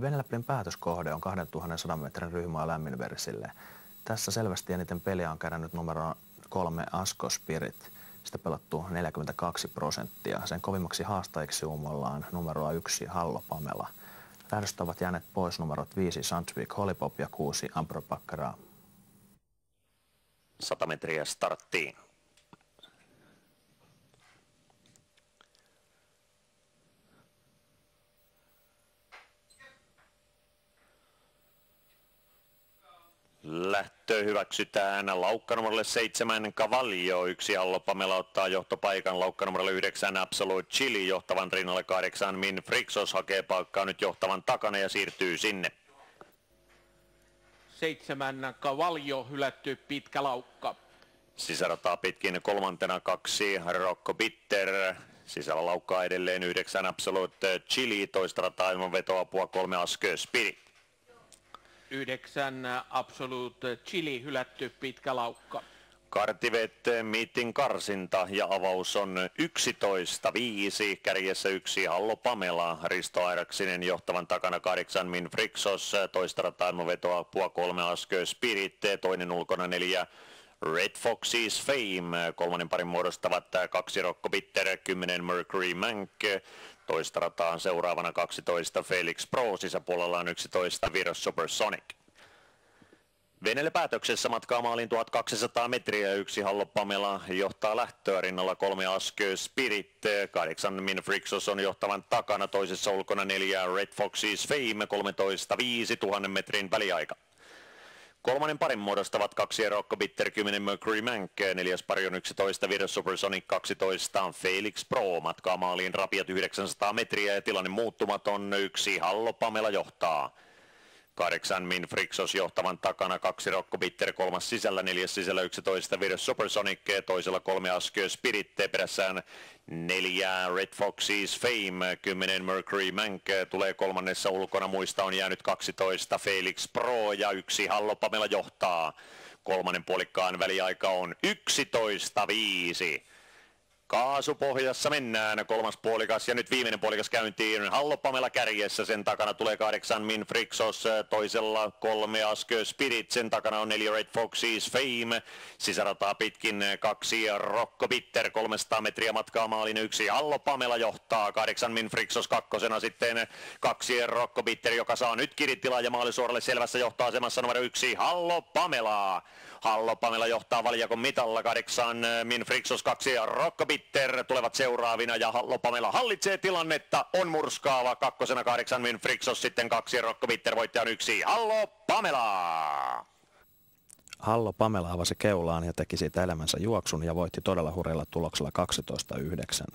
Venäläpelin päätöskohde on 2100 metrin ryhmää lämminversille. Tässä selvästi eniten peliä on kerännyt numero 3 Asko Spirit. Sitä pelattu 42%. Sen kovimmaksi haastajiksi uumoillaan numeroa 1 Hallo Pamela. Lähdöstä ovat jääneet pois numerot 5 Sandvik Hollipop ja 6 Ampro Bakkara. 100 metriä starttiin. Lähtö hyväksytään laukkanumerolle 7 Cavallo, 1 Hallo Pamela ottaa johtopaikan, laukkanumerolle 9 Absolute Chili, johtavan rinnalle 8 Min Frixos hakee paikkaa nyt johtavan takana ja siirtyy sinne. 7 Cavallo hylätty pitkä laukka. Sisärataa pitkin kolmantena 2 Rocco Bitter. Sisällä laukkaa edelleen 9 Absolute Chili, toista rataa ilman vetoapua 3 Asko Spirit. 9 Absolute Chili hylätty pitkä laukka. Kartivet Meetin karsinta ja avaus on 11.5. Kärjessä 1 Hallo Pamela, Risto Airaksinen johtavan takana 8 Min Frixos, toista rataa ilman vetoapua 3 Asko Spirit, toinen ulkona 4 Red Foxes Fame, kolmannen parin muodostavat 2 Rocco Bitter, 10 Mercury Mank, toista rataan seuraavana 12 Felix Pro, sisäpuolella on 11 Virus Supersonic. Venelle päätöksessä matkaa maaliin 1200 metriä, 1 Hallo Pamela johtaa lähtöä, rinnalla 3 Asko Spirit, 8 Min Frixos on johtavan takana, toisessa ulkona 4 Red Foxes Fame, 13.5 1000 metrin väliaika. Kolmannen parin muodostavat 2 Rocco Bitter, 10 Mercury Mank, neljäs pari on 11 Virus Supersonic, 12 Felix Pro, matkaa maaliin rapiat 900 metriä ja tilanne muuttumaton, 1 Hallo Pamela johtaa. 8 Min Frixos johtavan takana, 2 Rocco Bitter, 3 sisällä, 4 sisällä 11 Virus Supersonic, toisella 3 Asko Spirit, perässään 4 Red Foxes Fame, 10 Mercury Mank, tulee kolmannessa ulkona, muista on jäänyt 12 Felix Pro ja 1 Hallo Pamela johtaa. Kolmannen puolikkaan väliaika on 11.5. Kaasupohjassa mennään, kolmas puolikas ja nyt viimeinen puolikas käyntiin. Hallo Pamela kärjessä, sen takana tulee 8 Min Frixos, toisella 3 Asko Spirit, sen takana on 4 Red Foxes Fame. Sisärataa pitkin 2 Rocco Bitter, 300 metriä matkaa maalin, 1 Hallo Pamela johtaa. 8 Min Frixos kakkosena, sitten 2 Rocco Bitter, joka saa nyt kirittilaa ja maalisuoralle selvässä johtoasemassa numero 1 Hallo Pamela. Hallo Pamela johtaa valjakon mitalla, 8 Min Frixos, 2 Rocco Bitter tulevat seuraavina ja Hallo Pamela hallitsee tilannetta, on murskaava, kakkosena 8 Min Frixos, sitten 2 Rocco Bitter, voittaja on 1 Hallo Pamela. Hallo Pamela avasi keulaan ja teki siitä elämänsä juoksun ja voitti todella hurjalla tuloksella 12.9.